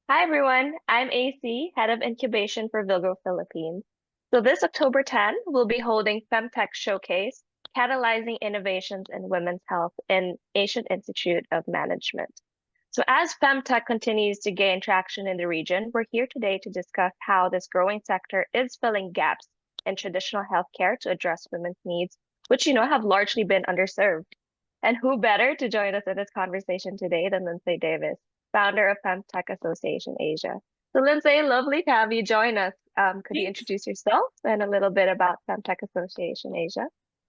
Hi everyone, I'm AC, head of incubation for Villgro Philippines. So this October 10, we'll be holding Femtech Showcase, catalyzing innovations in women's health in Asian Institute of Management. So as Femtech continues to gain traction in the region, we're here today to discuss how this growing sector is filling gaps in traditional healthcare to address women's needs, which have largely been underserved. And who better to join us in this conversation today than Lindsay Davis, founder of Femtech Association Asia. So, Lindsay, lovely to have you join us. Could you Thanks. introduce yourself and a little bit about Femtech Association Asia?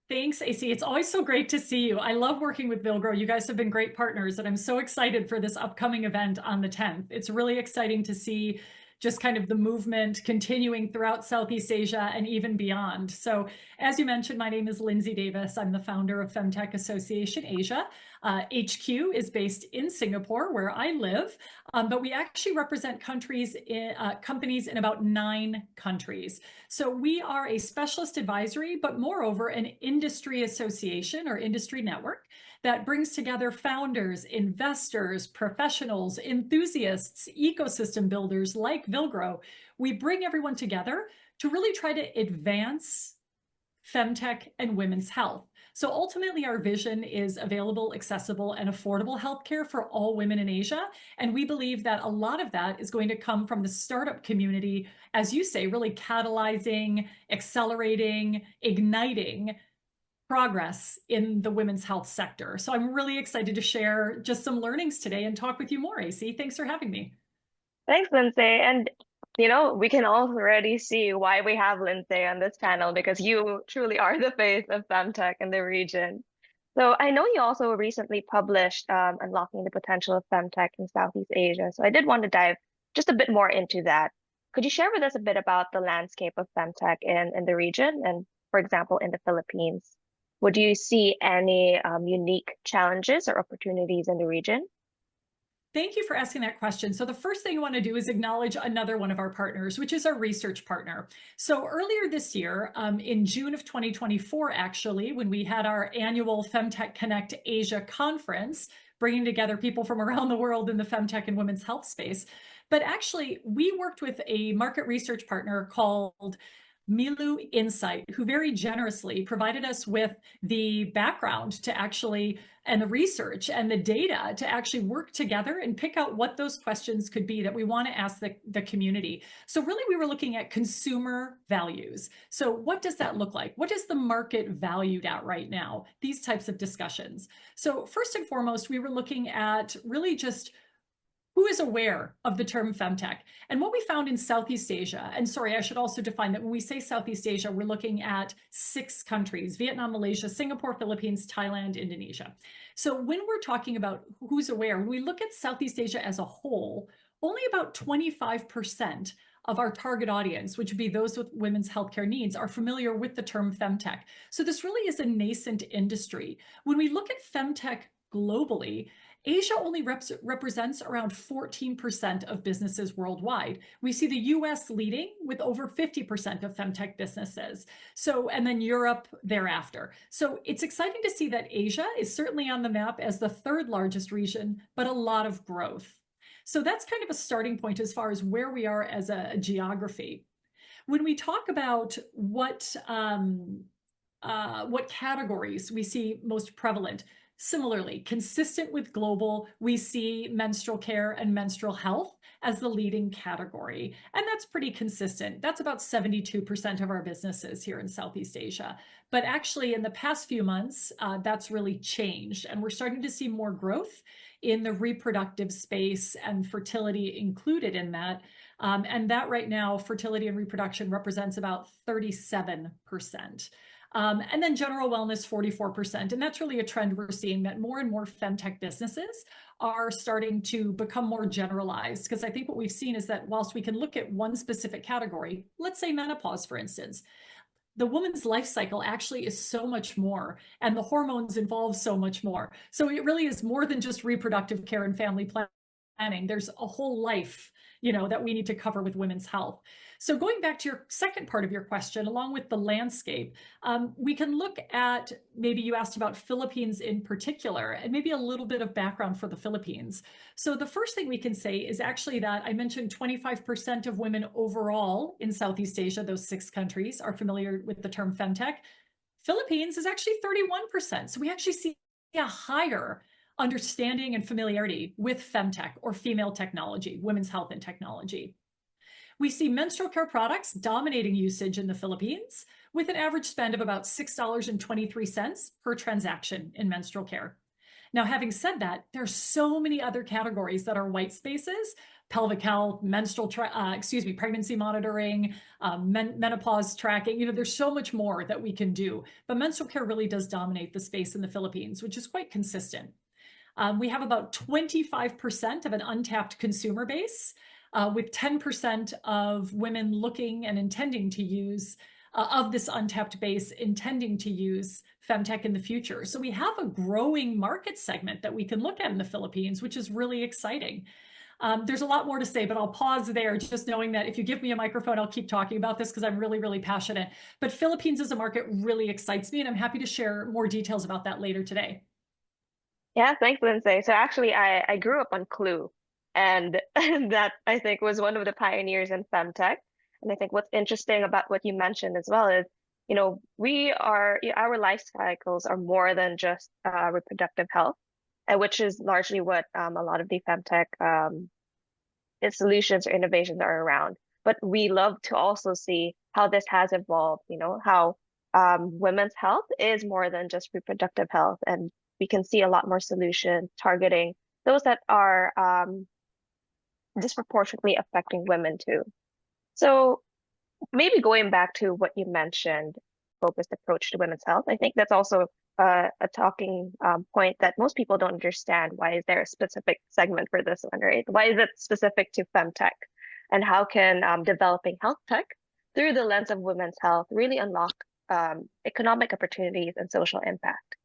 Thanks, AC. It's always so great to see you. I love working with Villgro. You guys have been great partners, and I'm so excited for this upcoming event on the 10th. It's really exciting to see just kind of the movement continuing throughout Southeast Asia and even beyond. So, as you mentioned, my name is Lindsay Davis. I'm the founder of Femtech Association Asia. HQ is based in Singapore, where I live, but we actually represent companies in about 9 countries. So we are a specialist advisory, but moreover, an industry association or industry network that brings together founders, investors, professionals, enthusiasts, ecosystem builders like Villgro. We bring everyone together to really try to advance femtech and women's health. So ultimately, our vision is available, accessible, and affordable healthcare for all women in Asia. And we believe that a lot of that is going to come from the startup community, as you say, really catalyzing, accelerating, igniting progress in the women's health sector. So I'm really excited to share just some learnings today and talk with you more, AC. Thanks for having me. Thanks, Lindsay. And we can already see why we have Lindsay on this panel because you truly are the face of Femtech in the region. So I know you also recently published Unlocking the Potential of Femtech in Southeast Asia. So I did want to dive just a bit more into that. Could you share with us a bit about the landscape of Femtech in the region and, for example, in the Philippines? Would you see any unique challenges or opportunities in the region? Thank you for asking that question. So the first thing I want to do is acknowledge another one of our partners, which is our research partner. So earlier this year, in June of 2024, actually, when we had our annual Femtech Connect Asia conference, bringing together people from around the world in the femtech and women's health space. But actually, we worked with a market research partner called Milu Insight, who very generously provided us with the background to actually, and the research and the data to actually work together and pick out what those questions could be that we want to ask the community. So really we were looking at consumer values. So what does that look like? What is the market valued at right now? These types of discussions. So first and foremost, we were looking at really just who is aware of the term femtech. And what we found in Southeast Asia, and sorry, I should also define that when we say Southeast Asia, we're looking at 6 countries: Vietnam, Malaysia, Singapore, Philippines, Thailand, Indonesia. So when we're talking about who's aware, we look at Southeast Asia as a whole, only about 25% of our target audience, which would be those with women's healthcare needs, are familiar with the term femtech. So this really is a nascent industry. When we look at femtech globally, Asia only represents around 14% of businesses worldwide. We see the US leading with over 50% of femtech businesses. So, and then Europe thereafter. So it's exciting to see that Asia is certainly on the map as the third largest region, but a lot of growth. So that's kind of a starting point as far as where we are as a geography. When we talk about what categories we see most prevalent, similarly, consistent with global, we see menstrual care and menstrual health as the leading category. And that's pretty consistent. That's about 72% of our businesses here in Southeast Asia. But actually, in the past few months, that's really changed. And we're starting to see more growth in the reproductive space and fertility included in that. And that right now, fertility and reproduction represents about 37%. And then general wellness, 44%. And that's really a trend we're seeing, that more and more femtech businesses are starting to become more generalized. Because I think what we've seen is that whilst we can look at one specific category, let's say menopause, for instance, the woman's life cycle actually is so much more, and the hormones involve so much more. So it really is more than just reproductive care and family planning. planning. There's a whole life, that we need to cover with women's health. So going back to your second part of your question, along with the landscape, we can look at, maybe you asked about Philippines in particular, and maybe a little bit of background for the Philippines. So the first thing we can say is actually that I mentioned 25% of women overall in Southeast Asia, those 6 countries, are familiar with the term Femtech. Philippines is actually 31%. So we actually see a higher understanding and familiarity with Femtech, or female technology, women's health and technology. We see menstrual care products dominating usage in the Philippines, with an average spend of about $6.23 per transaction in menstrual care. Now, having said that, there's so many other categories that are white spaces: pelvic health, pregnancy monitoring, menopause tracking. There's so much more that we can do, but menstrual care really does dominate the space in the Philippines, which is quite consistent. We have about 25% of an untapped consumer base, with 10% of women looking and intending to use, of this untapped base, intending to use Femtech in the future. So we have a growing market segment that we can look at in the Philippines, which is really exciting. There's a lot more to say, but I'll pause there, just knowing that if you give me a microphone, I'll keep talking about this because I'm really, really passionate. But Philippines as a market really excites me, and I'm happy to share more details about that later today. Yeah, thanks, Lindsay. So actually, I grew up on Clue, and that I think was one of the pioneers in femtech. And I think what's interesting about what you mentioned as well is, our life cycles are more than just reproductive health, which is largely what a lot of the femtech solutions or innovations are around. But we love to also see how this has evolved, how women's health is more than just reproductive health. And we can see a lot more solutions targeting those that are disproportionately affecting women too. So maybe going back to what you mentioned, focused approach to women's health, I think that's also a talking point that most people don't understand. Why is there a specific segment for this one, right? Why is it specific to femtech? And how can developing health tech through the lens of women's health really unlock economic opportunities and social impact?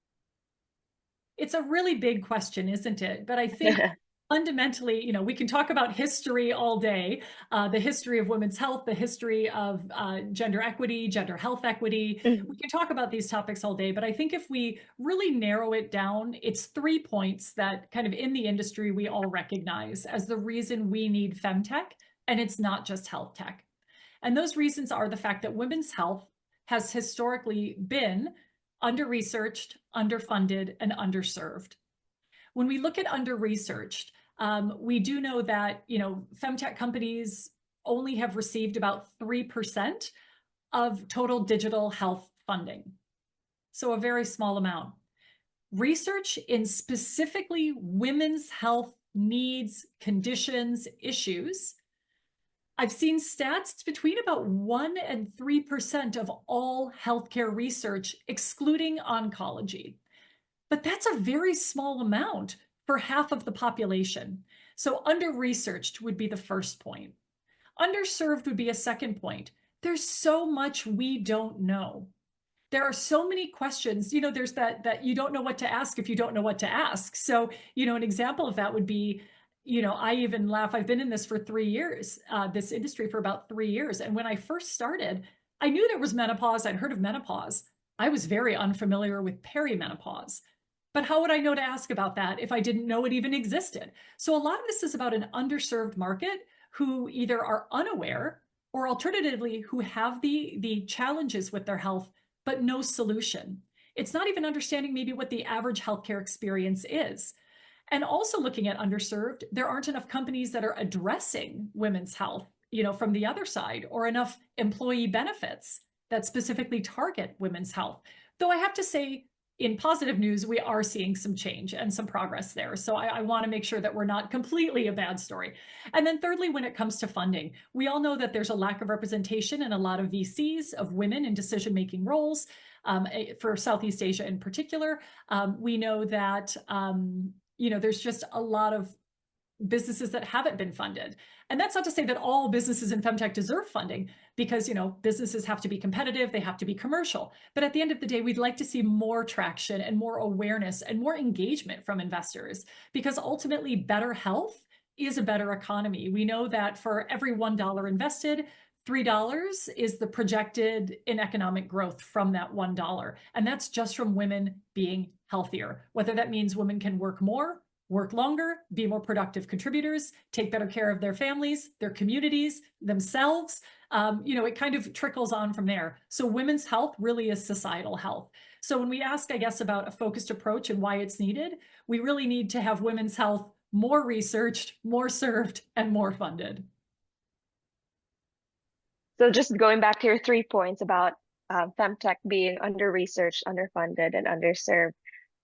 It's a really big question, isn't it? But I think fundamentally, we can talk about history all day, the history of women's health, the history of gender equity, gender health equity. Mhm. We can talk about these topics all day, but I think if we really narrow it down, it's 3 points that kind of in the industry we all recognize as the reason we need femtech, and it's not just health tech. And those reasons are the fact that women's health has historically been under-researched, underfunded, and underserved. When we look at under-researched, we do know that, femtech companies only have received about 3% of total digital health funding. So a very small amount. Research in specifically women's health needs, conditions, issues, I've seen stats between about 1 and 3% of all healthcare research, excluding oncology. But that's a very small amount for half of the population. So under-researched would be the first point. Underserved would be a second point. There's so much we don't know. There are so many questions, there's that you don't know what to ask if you don't know what to ask. So, an example of that would be, I even laugh, I've been in this for 3 years, this industry for about 3 years. And when I first started, I knew there was menopause. I'd heard of menopause. I was very unfamiliar with perimenopause. But how would I know to ask about that if I didn't know it even existed? So a lot of this is about an underserved market who either are unaware or alternatively who have the challenges with their health, but no solution. It's not even understanding maybe what the average healthcare experience is. And also looking at underserved, there aren't enough companies that are addressing women's health, from the other side, or enough employee benefits that specifically target women's health. Though I have to say, in positive news, we are seeing some change and some progress there. So I want to make sure that we're not completely a bad story. And then thirdly, when it comes to funding, we all know that there's a lack of representation in a lot of VCs of women in decision-making roles, for Southeast Asia in particular. We know that there's just a lot of businesses that haven't been funded. And that's not to say that all businesses in femtech deserve funding, because businesses have to be competitive, they have to be commercial. But at the end of the day, we'd like to see more traction and more awareness and more engagement from investors, because ultimately better health is a better economy. We know that for every $1 invested, $3 is the projected in economic growth from that $1. And that's just from women being healthier. Whether that means women can work more, work longer, be more productive contributors, take better care of their families, their communities, themselves. It kind of trickles on from there. So women's health really is societal health. So when we ask, I guess, about a focused approach and why it's needed, we really need to have women's health more researched, more served, and more funded. So just going back to your 3 points about Femtech being under-researched, underfunded, and underserved,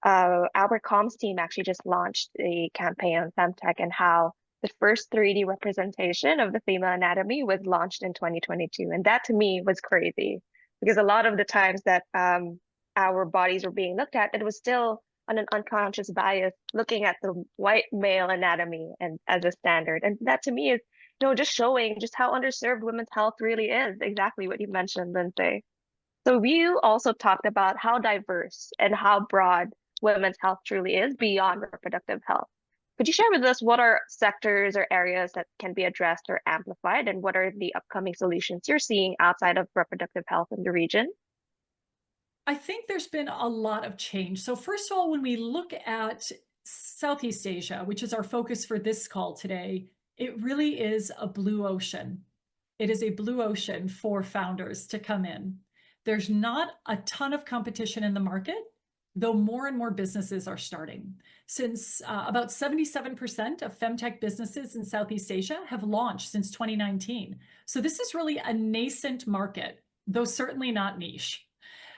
our comms team actually just launched a campaign on Femtech and how the first 3D representation of the female anatomy was launched in 2022. And that to me was crazy because a lot of the times that our bodies were being looked at, it was still on an unconscious bias looking at the white male anatomy and as a standard. And that to me is, just showing just how underserved women's health really is, exactly what you mentioned, Lindsay. So you also talked about how diverse and how broad women's health truly is beyond reproductive health. Could you share with us what are sectors or areas that can be addressed or amplified, and what are the upcoming solutions you're seeing outside of reproductive health in the region? I think there's been a lot of change. So first of all, when we look at Southeast Asia, which is our focus for this call today, it really is a blue ocean. It is a blue ocean for founders to come in. There's not a ton of competition in the market, though more and more businesses are starting. Since about 77% of femtech businesses in Southeast Asia have launched since 2019. So this is really a nascent market, though certainly not niche.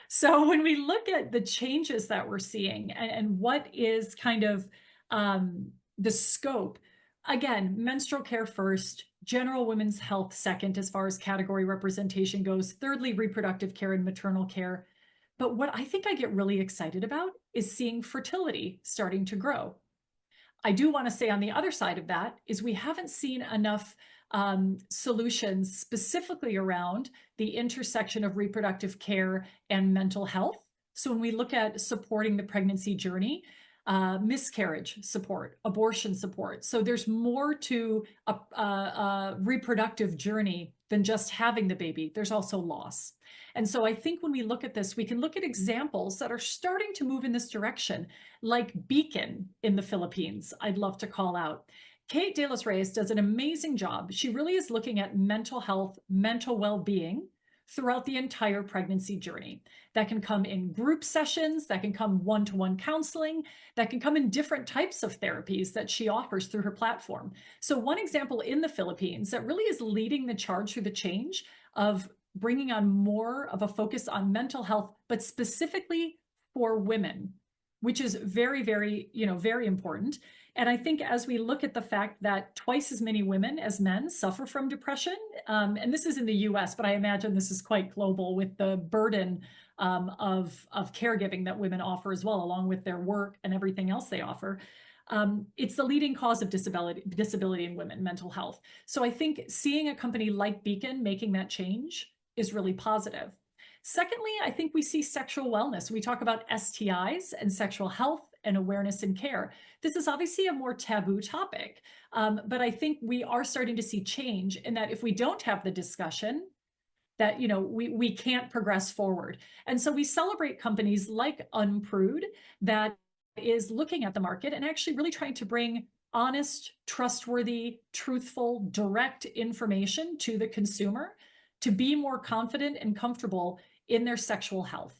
So when we look at the changes that we're seeing and what is kind of the scope, again, menstrual care first, general women's health second, as far as category representation goes, thirdly, reproductive care and maternal care. But what I think I get really excited about is seeing fertility starting to grow. I do want to say on the other side of that is we haven't seen enough solutions specifically around the intersection of reproductive care and mental health. So when we look at supporting the pregnancy journey, miscarriage support, abortion support. So there's more to a reproductive journey than just having the baby. There's also loss. And so I think when we look at this, we can look at examples that are starting to move in this direction, like Beacon in the Philippines, I'd love to call out. Kate De Los Reyes does an amazing job. She really is looking at mental health, mental well-being throughout the entire pregnancy journey. That can come in group sessions, that can come one-to-one counseling, that can come in different types of therapies that she offers through her platform. So one example in the Philippines that really is leading the charge through the change of bringing on more of a focus on mental health, but specifically for women, which is very, very, very important. And I think as we look at the fact that twice as many women as men suffer from depression, and this is in the US, but I imagine this is quite global with the burden of caregiving that women offer as well, along with their work and everything else they offer. It's the leading cause of disability in women, mental health. So I think seeing a company like Beacon making that change is really positive. Secondly, I think we see sexual wellness. We talk about STIs and sexual health and awareness and care. This is obviously a more taboo topic, but I think we are starting to see change in that if we don't have the discussion, that we can't progress forward. And so we celebrate companies like Unprude that is looking at the market and actually really trying to bring honest, trustworthy, truthful, direct information to the consumer to be more confident and comfortable in their sexual health.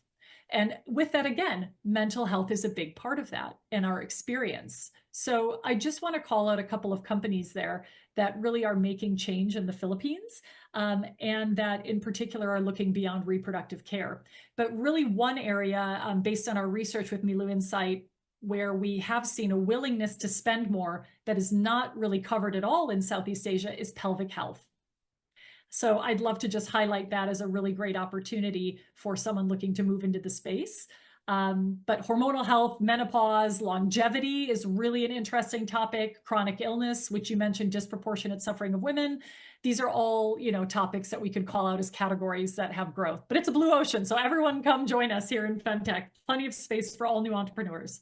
And with that, again, mental health is a big part of that in our experience. So I just want to call out a couple of companies there that really are making change in the Philippines, and that in particular are looking beyond reproductive care. But really one area, based on our research with Milu Insight, where we have seen a willingness to spend more that is not really covered at all in Southeast Asia, is pelvic health. So I'd love to just highlight that as a really great opportunity for someone looking to move into the space. But hormonal health, menopause, longevity is really an interesting topic. Chronic illness, which you mentioned, disproportionate suffering of women. These are all, topics that we could call out as categories that have growth. But it's a blue ocean, so everyone come join us here in Femtech. Plenty of space for all new entrepreneurs.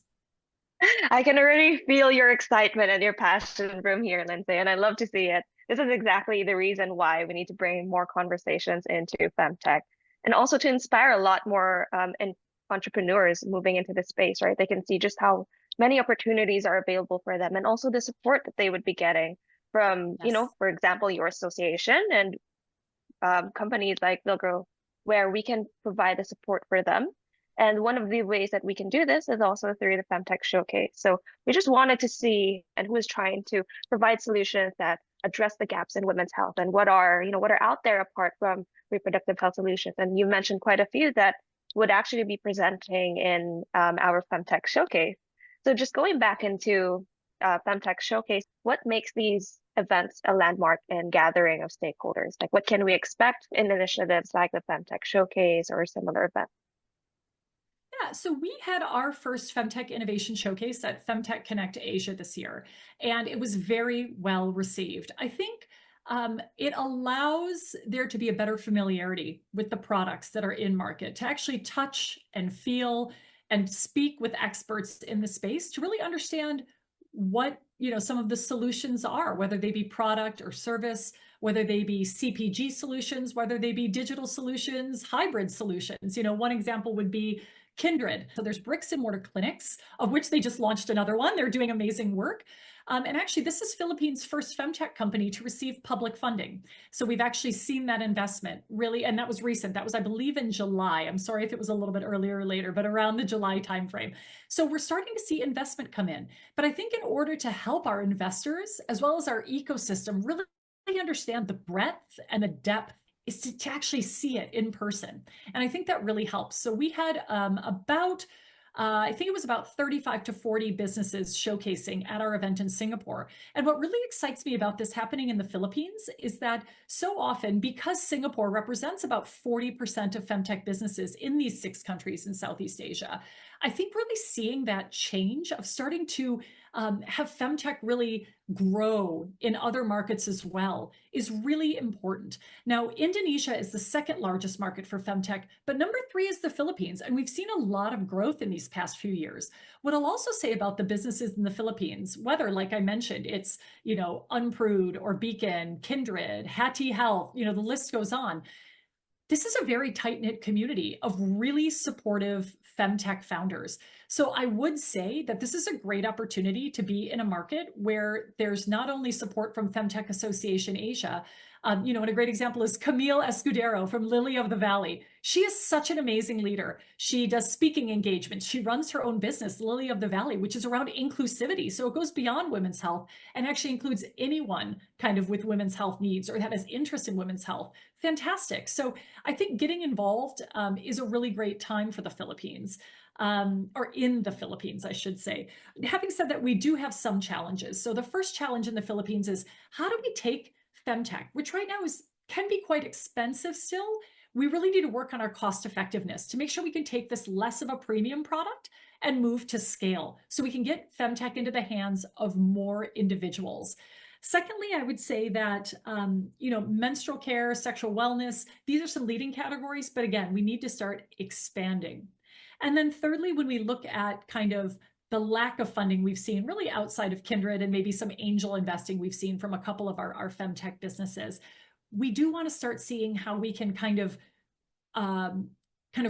I can already feel your excitement and your passion from here, Lindsay, and I love to see it. This is exactly the reason why we need to bring more conversations into femtech and also to inspire a lot more entrepreneurs moving into the space, right? They can see just how many opportunities are available for them and also the support that they would be getting from, Yes. for example, your association and companies like Villgro, where we can provide the support for them. And one of the ways that we can do this is also through the Femtech Showcase. So we just wanted to see and who is trying to provide solutions that address the gaps in women's health and what are out there apart from reproductive health solutions. And you mentioned quite a few that would actually be presenting in our Femtech Showcase. So just going back into Femtech Showcase, what makes these events a landmark and gathering of stakeholders? Like, what can we expect in initiatives like the Femtech Showcase or similar events? Yeah, so we had our first Femtech Innovation Showcase at Femtech Connect Asia this year, and it was very well received. I think it allows there to be a better familiarity with the products that are in market, to actually touch and feel and speak with experts in the space to really understand what some of the solutions are, whether they be product or service, whether they be CPG solutions, whether they be digital solutions, hybrid solutions. One example would be Kindred. So there's bricks and mortar clinics, of which they just launched another one. They're doing amazing work. And actually, this is Philippines' first femtech company to receive public funding. So we've actually seen that investment really, and that was recent. That was, I believe, in July. I'm sorry if it was a little bit earlier or later, but around the July timeframe. So we're starting to see investment come in. But I think in order to help our investors, as well as our ecosystem, really understand the breadth and the depth is to actually see it in person. And I think that really helps. So we had I think it was about 35 to 40 businesses showcasing at our event in Singapore. And what really excites me about this happening in the Philippines is that so often, because Singapore represents about 40% of femtech businesses in these 6 countries in Southeast Asia, I think really seeing that change of starting to have femtech really grow in other markets as well is really important. Now, Indonesia is the second largest market for femtech, but number 3 is the Philippines. And we've seen a lot of growth in these past few years. What I'll also say about the businesses in the Philippines, whether, like I mentioned, it's, Unprude or Beacon, Kindred, Hattie Health, the list goes on. This is a very tight-knit community of really supportive femtech founders. So I would say that this is a great opportunity to be in a market where there's not only support from Femtech Association Asia, and a great example is Camille Escudero from Lily of the Valley. She is such an amazing leader. She does speaking engagements. She runs her own business, Lily of the Valley, which is around inclusivity. So it goes beyond women's health and actually includes anyone kind of with women's health needs or that has interest in women's health. Fantastic. So I think getting involved is a really great time for the Philippines, or in the Philippines, I should say. Having said that, we do have some challenges. So the first challenge in the Philippines is how do we take femtech, which right now can be quite expensive still. We really need to work on our cost effectiveness to make sure we can take this less of a premium product and move to scale so we can get femtech into the hands of more individuals. Secondly, I would say that, menstrual care, sexual wellness, these are some leading categories, but again, we need to start expanding. And then thirdly, when we look at kind of the lack of funding we've seen really outside of Kindred and maybe some angel investing we've seen from a couple of our femtech businesses, we do want to start seeing how we can kind of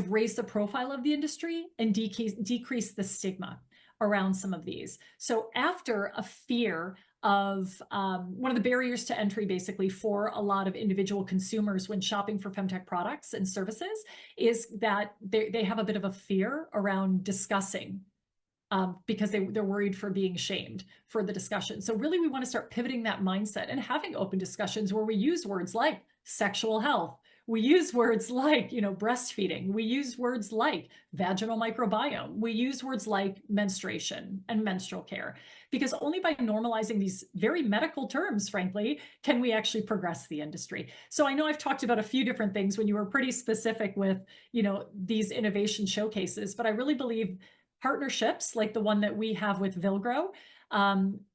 raise the profile of the industry and decrease the stigma around some of these. So after a fear of one of the barriers to entry basically for a lot of individual consumers when shopping for femtech products and services is that they have a bit of a fear around discussing because they're worried for being shamed for the discussion. So really we want to start pivoting that mindset and having open discussions where we use words like sexual health. We use words like, breastfeeding. We use words like vaginal microbiome. We use words like menstruation and menstrual care, because only by normalizing these very medical terms, frankly, can we actually progress the industry. So I know I've talked about a few different things when you were pretty specific with, these innovation showcases, but I really believe partnerships like the one that we have with Villgro,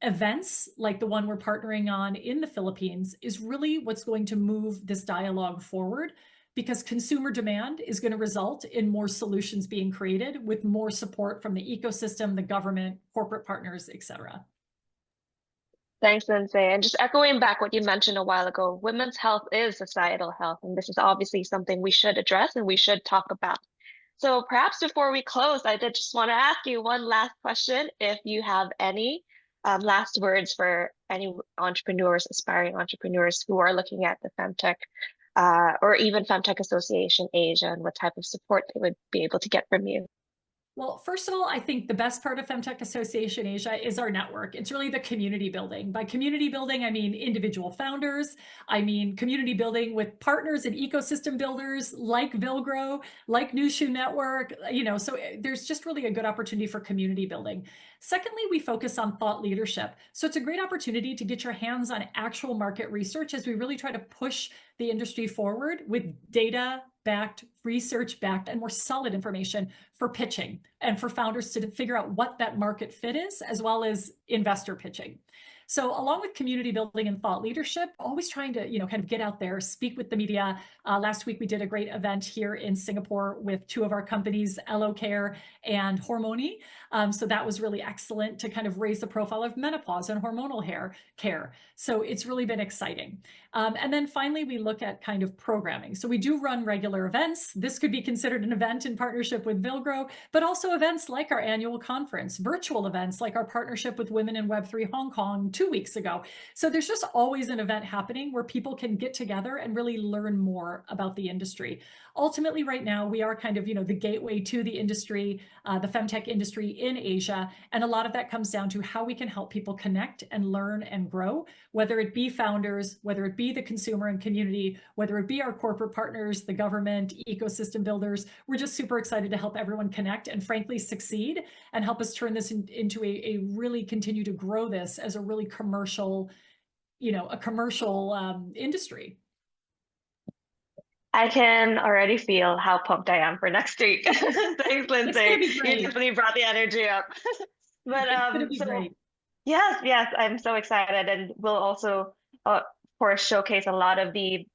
events like the one we're partnering on in the Philippines is really what's going to move this dialogue forward. because consumer demand is going to result in more solutions being created with more support from the ecosystem, the government, corporate partners, etc. Thanks, Lindsay. And just echoing back what you mentioned a while ago, women's health is societal health, and this is obviously something we should address and we should talk about. So perhaps before we close, I did just want to ask you one last question. If you have any last words for any entrepreneurs, aspiring entrepreneurs who are looking at the Femtech or even Femtech Association Asia, and what type of support they would be able to get from you. Well, first of all, I think the best part of Femtech Association Asia is our network. It's really the community building. By community building, I mean individual founders. I mean community building with partners and ecosystem builders like Villgro, like New Shoe Network, so there's just really a good opportunity for community building. Secondly, we focus on thought leadership. So it's a great opportunity to get your hands on actual market research as we really try to push the industry forward with data-backed, research-backed, and more solid information for pitching and for founders to figure out what that market fit is, as well as investor pitching. So along with community building and thought leadership, always trying to, kind of get out there, speak with the media. Last week, we did a great event here in Singapore with two of our companies, Elo Care and Hormoni. So that was really excellent to kind of raise the profile of menopause and hormonal hair care. So it's really been exciting. And then finally, we look at kind of programming. So we do run regular events. This could be considered an event in partnership with Villgro, but also events like our annual conference, virtual events like our partnership with Women in Web3 Hong Kong 2 weeks ago. So there's just always an event happening where people can get together and really learn more about the industry. Ultimately, right now, we are kind of, the gateway to the industry, the femtech industry in Asia. And a lot of that comes down to how we can help people connect and learn and grow, whether it be founders, whether it be the consumer and community, whether it be our corporate partners, the government, ecosystem builders. We're just super excited to help everyone connect and frankly succeed and help us turn this into a really continue to grow this as a really commercial, industry. I can already feel how pumped I am for next week. Thanks, It's going Lindsay. to be You great. definitely brought the energy up. But It's going to be so great. yes, I'm so excited, and we'll also, of course, showcase a lot of the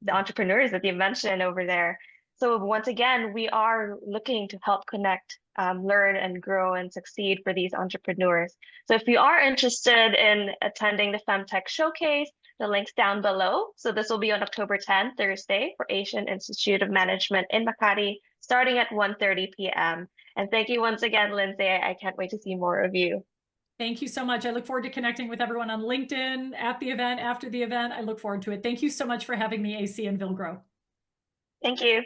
entrepreneurs that you mentioned over there. So once again, we are looking to help connect, learn and grow and succeed for these entrepreneurs. So if you are interested in attending the Femtech Showcase, the link's down below. So this will be on October 10th, Thursday, for Asian Institute of Management in Makati, starting at 1:30 p.m. And thank you once again, Lindsay. I can't wait to see more of you. Thank you so much. I look forward to connecting with everyone on LinkedIn, at the event, after the event. I look forward to it. Thank you so much for having me, AC and Villgro. Thank you.